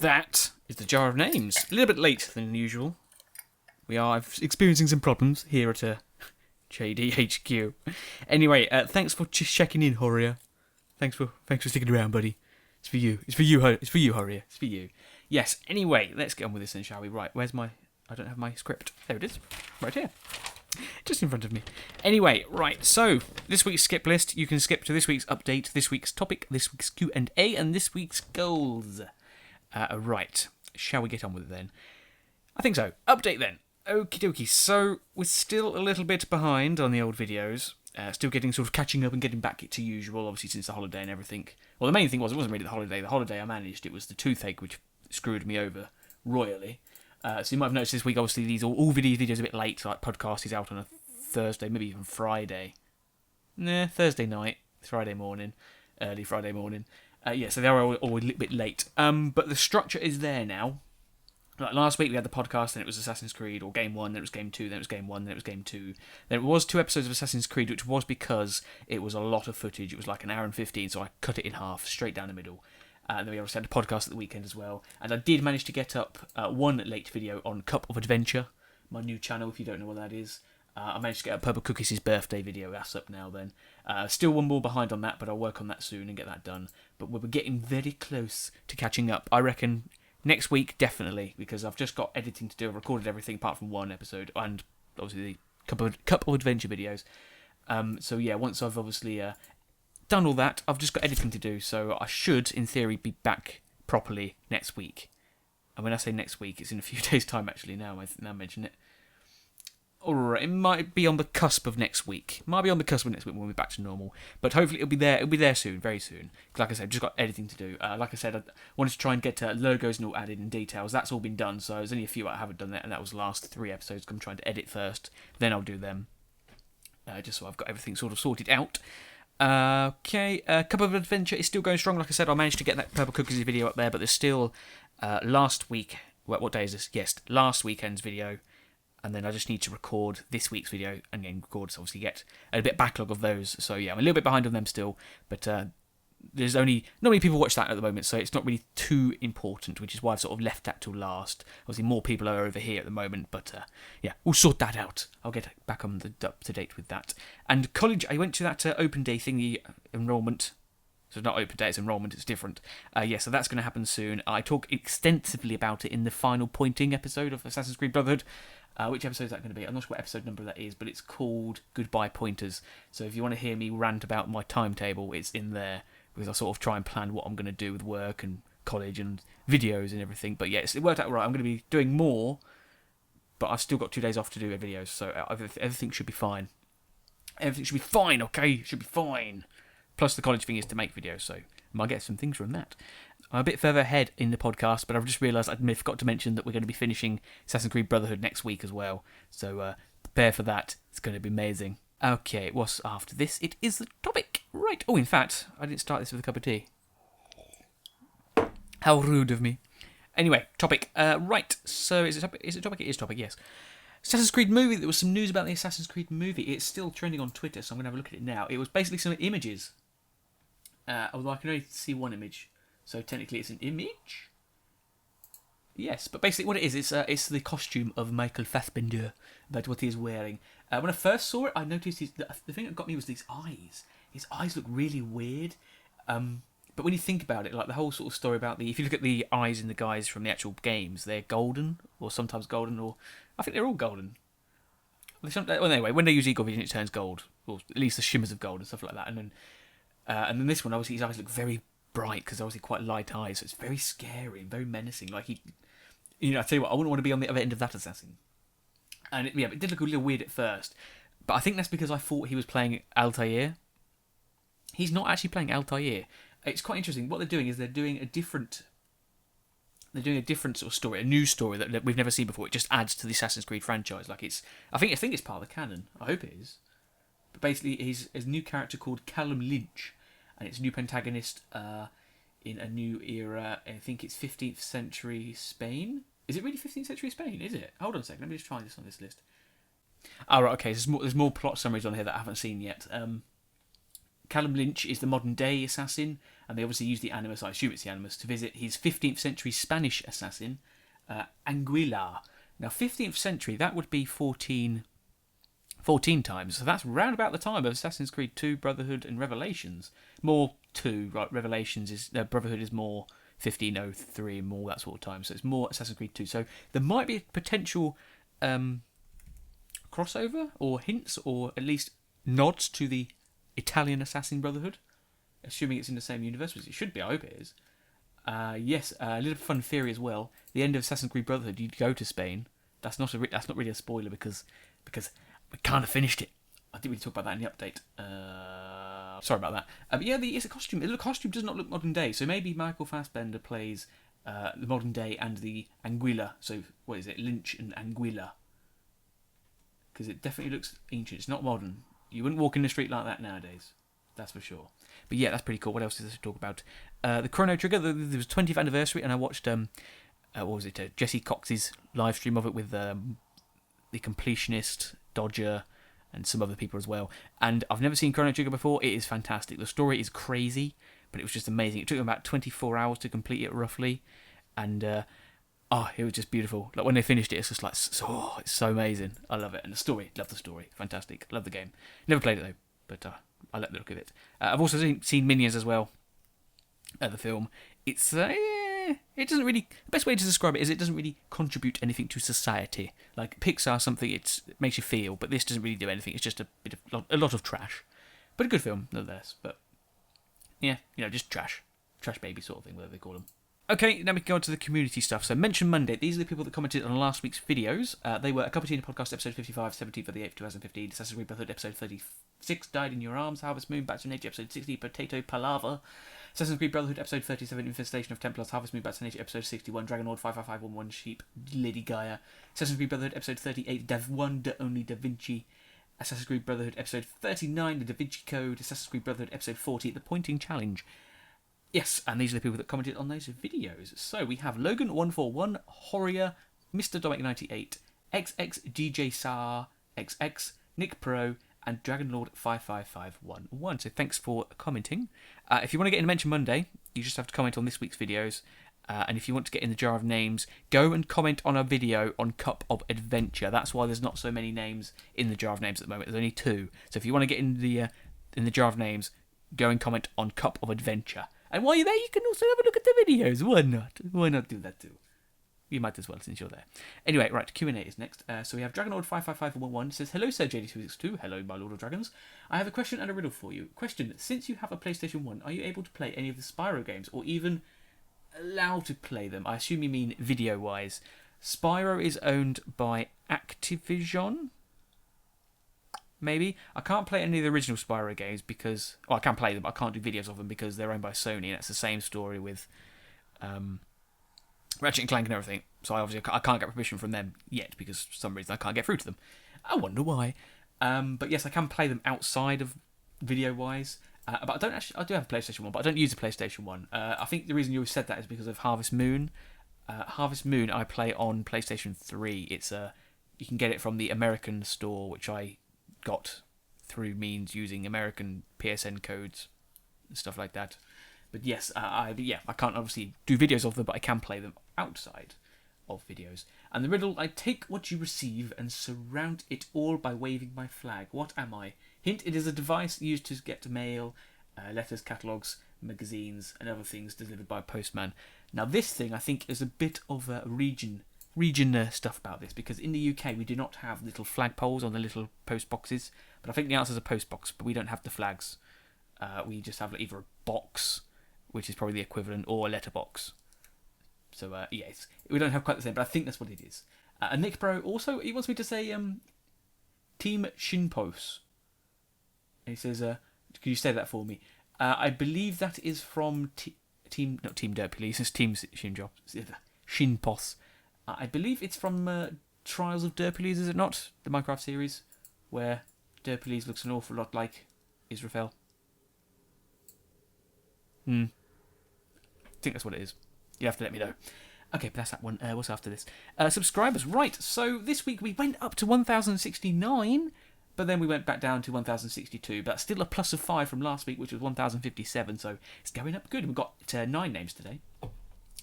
that is the jar of names. A little bit late than usual. We are experiencing some problems here at JDHQ. Anyway, thanks for just checking in, Horia. Thanks for sticking around, buddy. It's for you. It's for you, Horia. It's for you. Yes. Anyway, let's get on with this then, shall we? Right. Where's my? I don't have my script. There it is. Right here. Just in front of me. Anyway, right, so this week's skip list, you can skip to this week's update, this week's topic, this week's Q&A, and this week's goals. Right, shall we get on with it then? I think so. Update then. Okie dokie. So we're still a little bit behind on the old videos. Still getting sort of catching up and getting back to usual, obviously since the holiday and everything. Well, the main thing was, it wasn't really the holiday. The holiday I managed, it was the toothache which screwed me over royally. So you might have noticed this week, obviously, these all videos a bit late. Like, podcast is out on a Thursday, maybe even Friday. Thursday night, Friday morning, early Friday morning. So they're all a little bit late. But the structure is there now. Like last week we had the podcast, then it was Assassin's Creed, or Game 1, then it was Game 2, then it was Game 1, then it was Game 2. Then it was 2 episodes of Assassin's Creed, which was because it was a lot of footage. It was like an hour and 15, so I cut it in half, straight down the middle. And then we obviously had a podcast at the weekend as well. And I did manage to get up one late video on Cup of Adventure, my new channel, if you don't know what that is. I managed to get up Purple Cookies' birthday video. That's up now then. Still one more behind on that, but I'll work on that soon and get that done. But we're getting very close to catching up. I reckon next week, definitely, because I've just got editing to do. I've recorded everything apart from one episode, and obviously the Cup of Adventure videos. So yeah, once I've obviously done all that, I've just got editing to do, so I should, in theory, be back properly next week. And when I say next week, it's in a few days' time, actually, now I mention it. Alright, it might be on the cusp of next week. When we're back to normal. But hopefully it'll be there soon, very soon. Like I said, I've just got editing to do. Like I said, I wanted to try and get logos and all added and details. That's all been done, so there's only a few I haven't done that, and that was the last 3 episodes I'm trying to edit first. Then I'll do them. Just so I've got everything sort of sorted out. Okay, Cup of Adventure is still going strong. Like I said, I managed to get that Purple Cookies video up there, but there's still last week. What day is this? Yes, last weekend's video, and then I just need to record this week's video and then record. So obviously get a bit backlog of those. So yeah, I'm a little bit behind on them still, but there's only not many people watch that at the moment, so it's not really too important, which is why I've sort of left that till last. Obviously, more people are over here at the moment, but yeah, we'll sort that out. I'll get back on up to date with that. And college, I went to that open day thingy enrollment. So not open day, it's enrollment, it's different. So that's going to happen soon. I talk extensively about it in the final pointing episode of Assassin's Creed Brotherhood. Which episode is that going to be? I'm not sure what episode number that is, but it's called Goodbye Pointers. So if you want to hear me rant about my timetable, it's in there, because I sort of try and plan what I'm going to do with work and college and videos and everything. But yes, it worked out right. I'm going to be doing more, but I've still got 2 days off to do videos, so everything should be fine. Everything should be fine, okay? It should be fine. Plus the college thing is to make videos, so I might get some things from that. I'm a bit further ahead in the podcast, but I've just realised I forgot to mention that we're going to be finishing Assassin's Creed Brotherhood next week as well. So prepare for that. It's going to be amazing. Okay, what's after this? It is the topic. Right. Oh, in fact, I didn't start this with a cup of tea. How rude of me. Anyway, topic. Right. So is it topic? Is it topic? It is topic, yes. Assassin's Creed movie. There was some news about the Assassin's Creed movie. It's still trending on Twitter, so I'm going to have a look at it now. It was basically some images. Although I can only see one image. So technically it's an image? Yes, but basically what it is, it's the costume of Michael Fassbender, that's what he is wearing. When I first saw it, I noticed the thing that got me was these eyes. His eyes look really weird. But when you think about it, like the whole sort of story about if you look at the eyes in the guys from the actual games, they're golden, or sometimes golden, or I think they're all golden. Well, anyway, when they use Eagle Vision, it turns gold, or at least the shimmers of gold and stuff like that. And then this one, obviously, his eyes look very bright because obviously quite light eyes, so it's very scary and very menacing. Like I tell you what, I wouldn't want to be on the other end of that assassin. And it did look a little weird at first, but I think that's because I thought he was playing Altair. He's not actually playing Altair. It's quite interesting. What they're doing is they're doing a different sort of story, a new story that we've never seen before. It just adds to the Assassin's Creed franchise. Like I think it's part of the canon. I hope it is. But basically, he's a new character called Callum Lynch. And it's a new protagonist in a new era. I think it's 15th century Spain. Is it really 15th century Spain? Is it? Hold on a second. Let me just try this on this list. Oh, right, okay. So there's more plot summaries on here that I haven't seen yet. Callum Lynch is the modern day assassin, and they obviously use the Animus, I assume it's the Animus, to visit his 15th century Spanish assassin, Anguilla. Now, 15th century, that would be 14 times. So that's round about the time of Assassin's Creed 2, Brotherhood, and Revelations. More 2, right? Revelations is Brotherhood is more 1503 and more that sort of time. So it's more Assassin's Creed 2. So there might be a potential crossover or hints or at least nods to the Italian Assassin Brotherhood, assuming it's in the same universe, which it should be. I hope it is. Yes, a little fun theory as well. The end of Assassin's Creed Brotherhood, you'd go to Spain. That's not really a spoiler because we kind of finished it. I didn't really talk about that in the update. Sorry about that. But yeah, it's a costume. The costume does not look modern day, so maybe Michael Fassbender plays the modern day and the Anguilla. So what is it, Lynch and Anguilla? Because it definitely looks ancient. It's not modern. You wouldn't walk in the street like that nowadays. That's for sure. But yeah, that's pretty cool. What else is there to talk about? The Chrono Trigger. There was 20th anniversary, and I watched what was it? Jesse Cox's live stream of it with the Completionist, Dodger, and some other people as well. And I've never seen Chrono Trigger before. It is fantastic. The story is crazy, but it was just amazing. It took them about 24 hours to complete it roughly, and it was just beautiful. Like when they finished it, it's just like it's so amazing. I love it, and the story, love the story, fantastic. Love the game. Never played it though, but I like the look of it. I've also seen Minions as well. The film. It's it doesn't really. The best way to describe it is it doesn't really contribute anything to society. Like Pixar, something it makes you feel, but this doesn't really do anything. It's just a lot of trash, but a good film nonetheless. But yeah, just trash baby sort of thing, whatever they call them. Okay, now we can go on to the community stuff. So Mention Monday. These are the people that commented on last week's videos. They were A Cup of Tea in a Podcast, episode 55, 17th of the 8th, 2015. Assassin's Creed Brotherhood, episode 36, Died in Your Arms. Harvest Moon, Back to Nature, episode 60, Potato Palaver. Assassin's Creed Brotherhood, episode 37, Infestation of Templars. Harvest Moon, Back to Nature, episode 61, Dragon Lord 55511, Sheep, Lady Gaia. Assassin's Creed Brotherhood, episode 38, One, the Only Da Vinci. Assassin's Creed Brotherhood, episode 39, The Da Vinci Code. Assassin's Creed Brotherhood, episode 40, The Pointing Challenge. Yes, and these are the people that commented on those videos. So we have Logan141, Horrier, Mr. Dominic98, XXDJ Sar, XX, Nick Pro, and Dragonlord 55511. So thanks for commenting. If you want to get in Mention Monday, you just have to comment on this week's videos. And if you want to get in the jar of names, go and comment on a video on Cup of Adventure. That's why there's not so many names in the jar of names at the moment. There's only 2. So if you want to get in the jar of names, go and comment on Cup of Adventure. And while you're there, you can also have a look at the videos. Why not? Why not do that too? You might as well, since you're there. Anyway, right, Q&A is next. So we have Dragonlord55511 says, Hello, Sir JDTwoSixTwo. Hello, my Lord of Dragons. I have a question and a riddle for you. Question, since you have a PlayStation 1, are you able to play any of the Spyro games, or even allowed to play them? I assume you mean video-wise. Spyro is owned by Activision? Maybe. I can't play any of the original Spyro games because... Well, I can play them, but I can't do videos of them because they're owned by Sony, and it's the same story with Ratchet and Clank and everything. So I can't get permission from them yet because for some reason I can't get through to them. I wonder why. But yes, I can play them outside of video-wise. But I don't actually... I do have a PlayStation 1, but I don't use a PlayStation 1. I think the reason you said that is because of Harvest Moon. Harvest Moon I play on PlayStation 3. It's you can get it from the American store, which I got through means using American PSN codes and stuff like that. But yes, I can't obviously do videos of them, but I can play them outside of videos. And the riddle, I take what you receive and surround it all by waving my flag. What am I? Hint, it is a device used to get mail, letters, catalogues, magazines, and other things delivered by a postman. Now this thing, I think, is a bit of a region stuff about this, because in the UK we do not have little flagpoles on the little post boxes, but I think the answer is a post box, but we don't have the flags. We just have either a box, which is probably the equivalent, or a letterbox. So yes, we don't have quite the same, but I think that's what it is. And Nick Pro also, he wants me to say Team Shinpos. And he says, could you say that for me? I believe that is from not Team Dirt Police, it's Team Shinpos. I believe it's from Trials of Derpiles, is it not? The Minecraft series, where Derpiles looks an awful lot like Israfel. I think that's what it is. You have to let me know. Okay, but that's that one. What's after this? Subscribers. Right, so this week we went up to 1,069. But then we went back down to 1,062. But that's still a plus of 5 from last week, which was 1,057. So it's going up good. We've got 9 names today.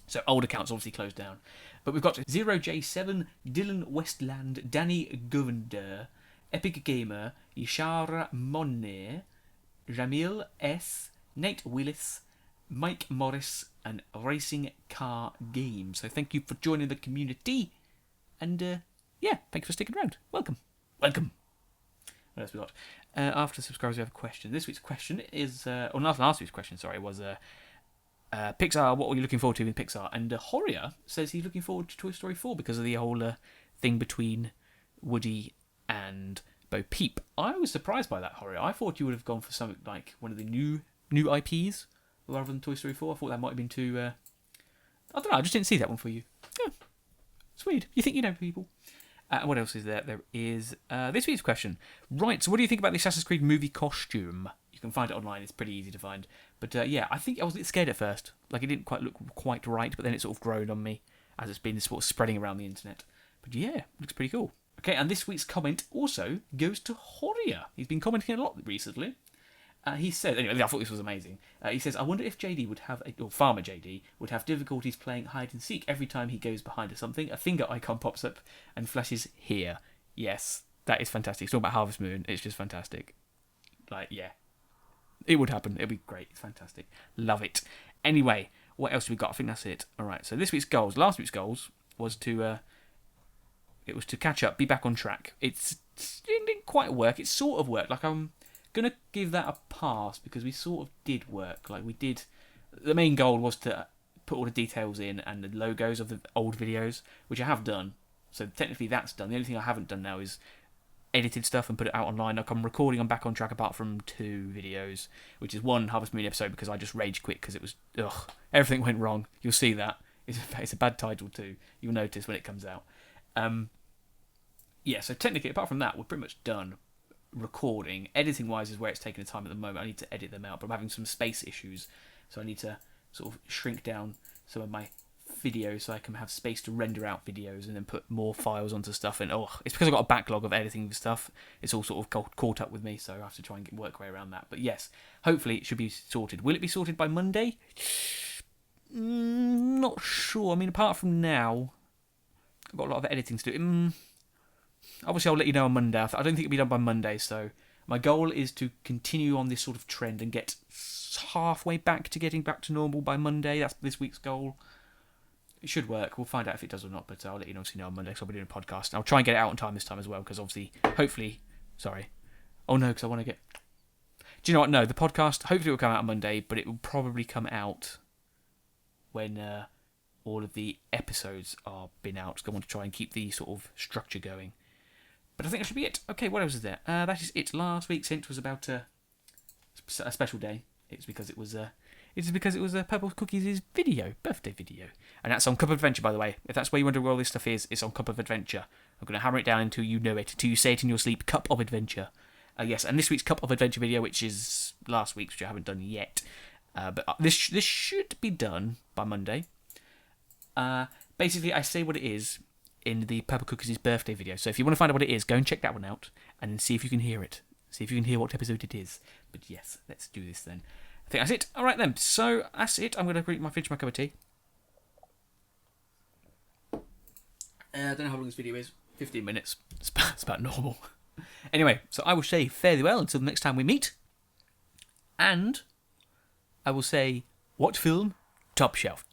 So old accounts obviously closed down. But we've got 0J7, Dylan Westland, Danny Govender, Epic Gamer, Yashara Monner, Ramil S, Nate Willis, Mike Morris, and Racing Car Games. So thank you for joining the community. And yeah, thanks for sticking around. Welcome. Welcome. What else we got? After subscribers, we have a question. This week's question is, or not last week's question, sorry, was Pixar, what were you looking forward to with Pixar? And Horia says he's looking forward to Toy Story 4 because of the whole thing between Woody and Bo Peep. I was surprised by that, Horia. I thought you would have gone for something like one of the new IPs rather than Toy Story 4. I thought that might have been too... I don't know, I just didn't see that one for you. Yeah, sweet. You think you know people. What else is there? There is this week's question. Right, so what do you think about the Assassin's Creed movie costume? You can find it online, it's pretty easy to find. But yeah, I think I was a bit scared at first. Like, it didn't quite look quite right, but then it sort of grown on me as it's been sort of spreading around the internet. But yeah, looks pretty cool. Okay, and this week's comment also goes to Horia. He's been commenting a lot recently. He said, anyway, I thought this was amazing. He says, I wonder if JD would have, or Farmer JD, would have difficulties playing hide and seek every time he goes behind something. A finger icon pops up and flashes here. Yes, that is fantastic. It's all about Harvest Moon. It's just fantastic. Like, yeah. It would happen. It'd be great. It's fantastic. Love it. Anyway, what else have we got? I think that's it. All right, so this week's goals. Last week's goals was to... it was to catch up, be back on track. It didn't quite work. It sort of worked. Like, I'm going to give that a pass because we sort of did work. Like, we did... The main goal was to put all the details in and the logos of the old videos, which I have done. So technically that's done. The only thing I haven't done now is edited stuff and put it out online. Like, I'm recording, I'm back on track apart from 2 videos, which is one Harvest Moon episode because I just rage quit because it was... everything went wrong. You'll see that. It's a bad title too. You'll notice when it comes out. Yeah, so technically, apart from that, we're pretty much done recording. Editing-wise is where it's taking the time at the moment. I need to edit them out, but I'm having some space issues, so I need to sort of shrink down some of my videos so I can have space to render out videos and then put more files onto stuff. And it's because I've got a backlog of editing stuff. It's all sort of caught up with me, so I have to try and work my way around that. But yes, hopefully it should be sorted. Will it be sorted by Monday? Not sure. I mean, apart from now, I've got a lot of editing to do. Obviously, I'll let you know on Monday. I don't think it'll be done by Monday, so my goal is to continue on this sort of trend and get halfway back to getting back to normal by Monday. That's this week's goal. It should work. We'll find out if it does or not, but I'll let you know on Monday because I'll be doing a podcast. And I'll try and get it out on time this time as well because obviously, hopefully... Sorry. Oh no, because I want to get... Do you know what? No, the podcast, hopefully it will come out on Monday, but it will probably come out when all of the episodes are been out because I want to try and keep the sort of structure going. But I think that should be it. Okay, what else is there? That is it. Last week's hint was about a special day. It's because it was Purple Cookies' birthday video. And that's on Cup of Adventure, by the way. If that's where you wonder where all this stuff is, it's on Cup of Adventure. I'm going to hammer it down until you know it, until you say it in your sleep. Cup of Adventure. Yes, and this week's Cup of Adventure video, which is last week's, which I haven't done yet. But this should be done by Monday. Basically, I say what it is in the Purple Cookies' birthday video. So if you want to find out what it is, go and check that one out and then see if you can hear it. See if you can hear what episode it is. But yes, let's do this then. I think that's it. All right then. So that's it. I'm going to finish my cup of tea. I don't know how long this video is. 15 minutes. It's about normal. Anyway, so I will say farewell until the next time we meet. And I will say, watch film, top shelf.